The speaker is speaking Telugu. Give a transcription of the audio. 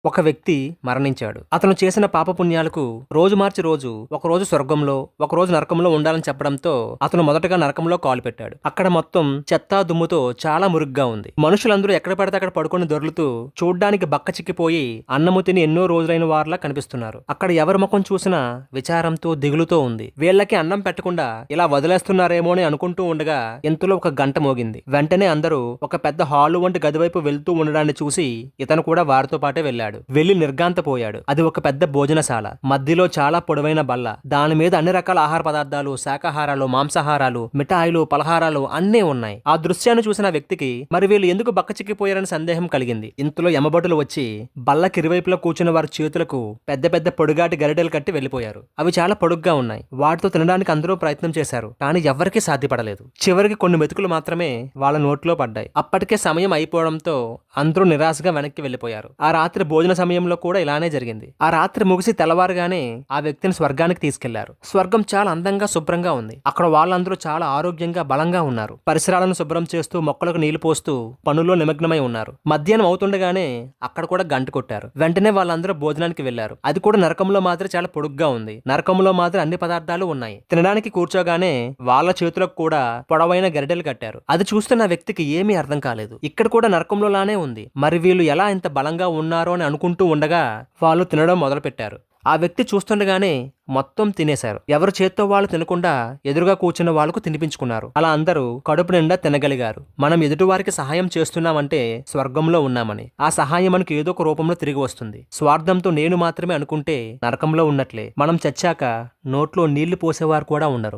ఒక వ్యక్తి మరణించాడు. అతను చేసిన పాపపుణ్యాలకు రోజు మార్చి రోజు ఒకరోజు స్వర్గంలో, ఒకరోజు నరకంలో ఉండాలని చెప్పడంతో అతను మొదటగా నరకంలో కాలు పెట్టాడు. అక్కడ మొత్తం చెత్తా దుమ్ముతో చాలా మురుగ్గా ఉంది. మనుషులందరూ ఎక్కడ పడితే అక్కడ పడుకొని దొర్లుతూ చూడ్డానికి బక్క చిక్కిపోయి అన్నము తిని ఎన్నో రోజులైన వారిలా కనిపిస్తున్నారు. అక్కడ ఎవరి ముఖం చూసినా విచారంతో దిగులుతో ఉంది. వీళ్ళకి అన్నం పెట్టకుండా ఇలా వదిలేస్తున్నారేమో అని అనుకుంటూ ఉండగా ఇంతలో ఒక గంట మోగింది. వెంటనే అందరూ ఒక పెద్ద హాలు వంటి గది వైపు వెళ్తూ ఉండడాన్ని చూసి ఇతను కూడా వారితో పాటే వెళ్ళాడు. వెళ్లి నిర్గాంతపోయాడు. అది ఒక పెద్ద భోజనశాల. మధ్యలో చాలా పొడవైన బల్ల, దాని మీద అన్ని రకాల ఆహార పదార్థాలు, శాకాహారాలు, మాంసాహారాలు, మిఠాయిలు, పలహారాలు అన్నీ ఉన్నాయి. ఆ దృశ్యాన్ని చూసిన వ్యక్తికి మరి వీళ్ళు ఎందుకు బక్కచిక్కిపోయారని సందేహం కలిగింది. ఇంతలో యమభటులు వచ్చి బల్లకి ఇరువైపులా కూర్చున్న వారి చేతులకు పెద్ద పెద్ద పొడుగాటి గరిటెలు కట్టి వెళ్లిపోయారు. అవి చాలా పొడుగ్గా ఉన్నాయి. వాటితో తినడానికి అందరూ ప్రయత్నం చేశారు, కానీ ఎవ్వరికీ సాధ్యపడలేదు. చివరికి కొన్ని మెతుకులు మాత్రమే వాళ్ళ నోట్లో పడ్డాయి. అప్పటికే సమయం అయిపోవడంతో అందరూ నిరాశగా వెనక్కి వెళ్లిపోయారు. ఆ రాత్రి భోజన సమయంలో కూడా ఇలానే జరిగింది. ఆ రాత్రి ముగిసి తెల్లవారుగానే ఆ వ్యక్తిని స్వర్గానికి తీసుకెళ్లారు. స్వర్గం చాలా అందంగా శుభ్రంగా ఉంది. అక్కడ వాళ్ళందరూ చాలా ఆరోగ్యంగా బలంగా ఉన్నారు. పరిసరాలను శుభ్రం చేస్తూ మొక్కలకు నీళ్లు పోస్తూ పనుల్లో నిమగ్నమై ఉన్నారు. మధ్యాహ్నం అవుతుండగానే అక్కడ కూడా గంట కొట్టారు. వెంటనే వాళ్ళందరూ భోజనానికి వెళ్లారు. అది కూడా నరకంలో మాత్రం చాలా పొడుగ్గా ఉంది. నరకంలో మాత్రం అన్ని పదార్థాలు ఉన్నాయి. తినడానికి కూర్చోగానే వాళ్ళ చేతులకు కూడా పొడవైన గరిటెలు కట్టారు. అది చూస్తున్న వ్యక్తికి ఏమీ అర్థం కాలేదు. ఇక్కడ కూడా నరకంలోలానే ఉంది. మరి వీళ్ళు ఎలా ఇంత బలంగా ఉన్నారో అని అనుకుంటూ ఉండగా వాళ్ళు తినడం మొదలుపెట్టారు. ఆ వ్యక్తి చూస్తుండగానే మొత్తం తినేశారు. ఎవరి చేత్తో వాళ్ళు తినకుండా ఎదురుగా కూర్చున్న వాళ్లకు తినిపించుకున్నారు. అలా అందరూ కడుపు నిండా తినగలిగారు. మనం ఎదుటివారికి సహాయం చేస్తున్నామంటే స్వర్గంలో ఉన్నామని. ఆ సహాయం మనకు ఏదో ఒక రూపంలో తిరిగి వస్తుంది. స్వార్థంతో నేను మాత్రమే అనుకుంటే నరకంలో ఉన్నట్లే. మనం చచ్చాక నోట్లో నీళ్లు పోసేవారు కూడా ఉండరు.